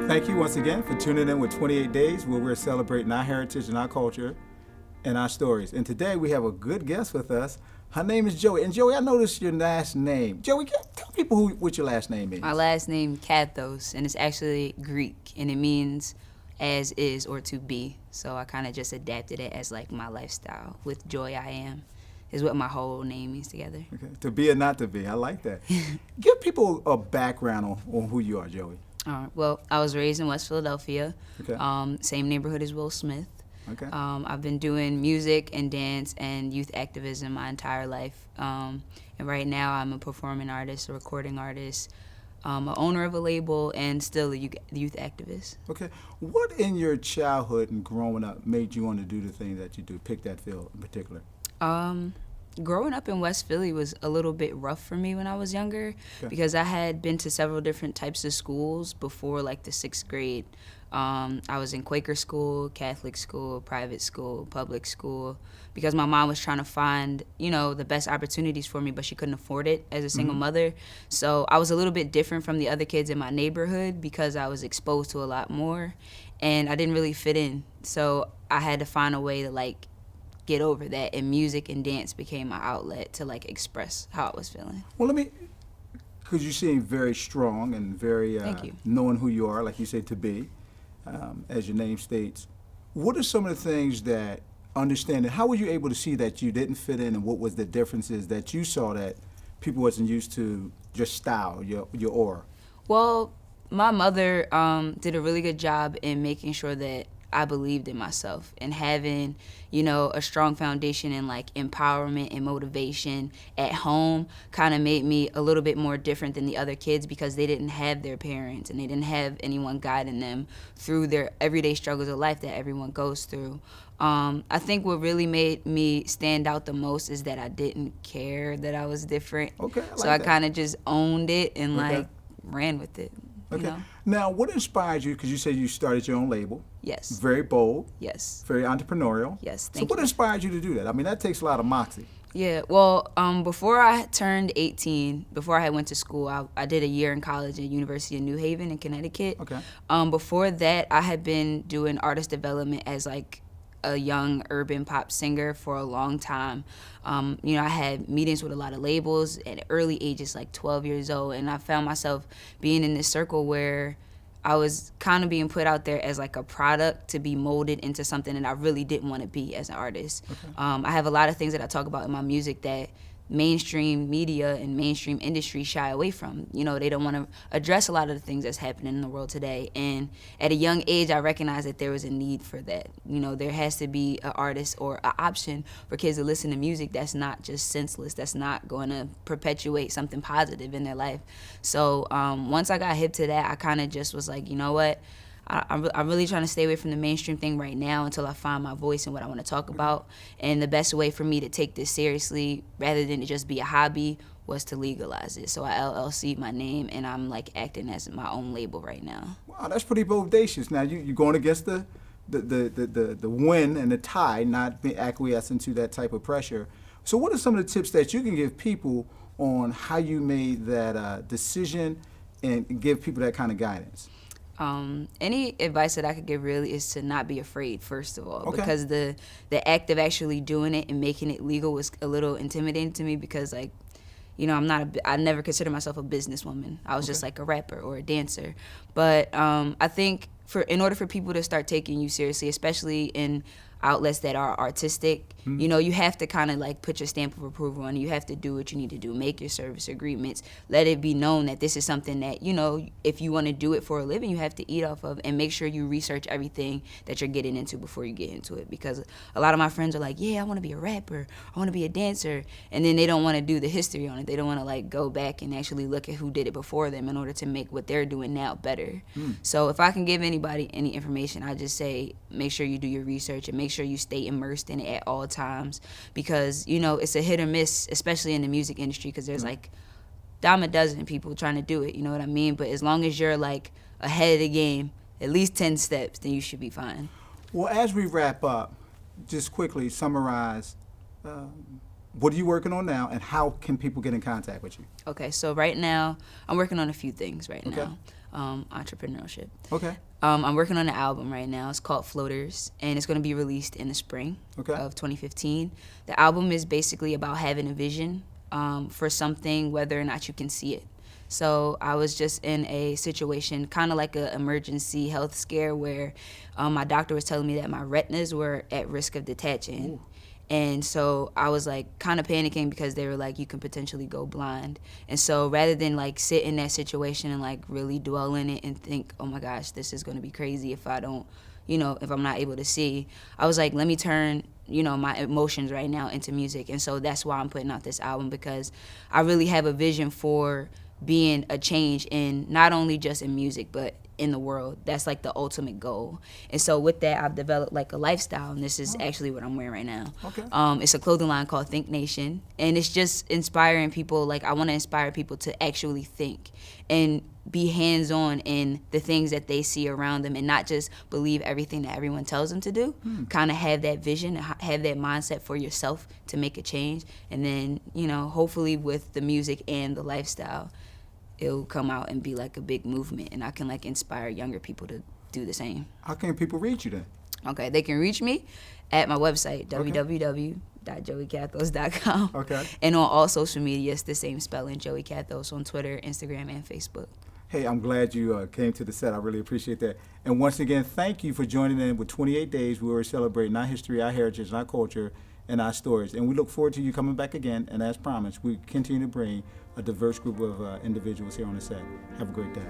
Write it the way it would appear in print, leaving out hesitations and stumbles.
Thank you once again for tuning in with 28 Days, where we're celebrating our heritage and our culture and our stories. And today we have a good guest with us. Her name is Joey. And Joey, I noticed your last name. Joey, tell people what your last name is. My last name, Kathos, and it's actually Greek, and it means as is or to be. So I kind of just adapted it as like my lifestyle. With Joy I Am is what my whole name means together. Okay. To be or not to be. I like that. Give people a background on who you are, Joey. Well, I was raised in West Philadelphia, Okay. same neighborhood as Will Smith. Okay. I've been doing music and dance and youth activism my entire life. And right now I'm a performing artist, a recording artist, an owner of a label, and still a youth activist. Okay. What in your childhood and growing up made you want to do the thing that you do, pick that field in particular? Growing up in West Philly was a little bit rough for me when I was younger because I had been to several different types of schools before like the 6th grade. I was in Quaker school, Catholic school, private school, public school, because my mom was trying to find, the best opportunities for me, but she couldn't afford it as a single mother. So I was a little bit different from the other kids in my neighborhood because I was exposed to a lot more, and I didn't really fit in. So I had to find a way to get over that, and music and dance became my outlet to express how I was feeling. Well, because you seem very strong and very Thank you. knowing who you are, like you say, to be, as your name states. What are some of the things that understanding? How were you able to see that you didn't fit in, and what was the differences that you saw that people wasn't used to your style, your aura? Well, my mother did a really good job in making sure that I believed in myself, and having, a strong foundation in empowerment and motivation at home kind of made me a little bit more different than the other kids because they didn't have their parents and they didn't have anyone guiding them through their everyday struggles of life that everyone goes through. I think what really made me stand out the most is that I didn't care that I was different. Okay, So I kind of just owned it and ran with it. Okay. Now, what inspired you? Because you said you started your own label. Yes. Very bold. Yes. Very entrepreneurial. Yes. So what inspired you to do that? I mean, that takes a lot of moxie. Yeah. Well, before I turned 18, before I went to school, I did a year in college at University of New Haven in Connecticut. Okay. Before that, I had been doing artist development as a young urban pop singer for a long time. I had meetings with a lot of labels at early ages, 12 years old, and I found myself being in this circle where I was kind of being put out there as a product to be molded into something that I really didn't want to be as an artist. Okay. I have a lot of things that I talk about in my music that mainstream media and mainstream industry shy away from. They don't want to address a lot of the things that's happening in the world today. And at a young age, I recognized that there was a need for that. There has to be an artist or an option for kids to listen to music that's not just senseless, that's not going to perpetuate something positive in their life. So once I got hip to that, I kind of just was like, you know what? I'm really trying to stay away from the mainstream thing right now until I find my voice and what I want to talk about. And the best way for me to take this seriously, rather than it just be a hobby, was to legalize it. So I LLC'd my name, and I'm acting as my own label right now. Wow, that's pretty bodacious. Now you're going against the wind and the tide, not being acquiescing to that type of pressure. So what are some of the tips that you can give people on how you made that decision and give people that kind of guidance? Any advice that I could give really is to not be afraid, first of all, Okay. because the act of actually doing it and making it legal was a little intimidating to me because I never considered myself a businesswoman. I was just a rapper or a dancer. But I think in order for people to start taking you seriously, especially in outlets that are artistic, you have to kind of put your stamp of approval on it. You have to do what you need to do, make your service agreements, let it be known that this is something that, if you want to do it for a living, you have to eat off of, and make sure you research everything that you're getting into before you get into it. Because a lot of my friends are like, yeah, I want to be a rapper, I want to be a dancer, and then they don't want to do the history on it. They don't want to go back and actually look at who did it before them in order to make what they're doing now better. So if I can give anybody any information, I just say make sure you do your research and make sure you stay immersed in it at all times, because it's a hit or miss, especially in the music industry, because there's dime a dozen people trying to do it, you know what I mean? But as long as you're ahead of the game, at least 10 steps, then you should be fine. Well, as we wrap up, just quickly summarize What are you working on now, and how can people get in contact with you? Okay, so right now I'm working on a few things right Okay. now. Entrepreneurship. Okay. I'm working on an album right now. It's called Floaters, and it's going to be released in the spring Okay. of 2015. The album is basically about having a vision for something, whether or not you can see it. So I was just in a situation, kind of like an emergency health scare, where my doctor was telling me that my retinas were at risk of detaching. Ooh. And so I was like kind of panicking because they were like, you can potentially go blind. And so rather than like sit in that situation and like really dwell in it and think, oh my gosh, this is going to be crazy if I don't, if I'm not able to see, I was like, let me turn, my emotions right now into music. And so that's why I'm putting out this album, because I really have a vision for being a change in not only just in music, but in the world. That's like the ultimate goal. And so with that, I've developed like a lifestyle, and this is actually what I'm wearing right now. Okay. It's a clothing line called Think Nation, and it's just inspiring people. Like, I want to inspire people to actually think and be hands-on in the things that they see around them, and not just believe everything that everyone tells them to do. Kind of have that vision, have that mindset for yourself to make a change, and then, hopefully with the music and the lifestyle, it'll come out and be like a big movement, and I can like inspire younger people to do the same. How can people reach you then? Okay, they can reach me at my website, Okay. www.joeycathos.com. Okay. And on all social media, it's the same spelling, Joey Cathos, on Twitter, Instagram, and Facebook. Hey, I'm glad you came to the set. I really appreciate that. And once again, thank you for joining in with 28 Days. We were celebrating our history, our heritage, our culture, and our stories. And we look forward to you coming back again. And as promised, we continue to bring a diverse group of individuals here on the set. Have a great day.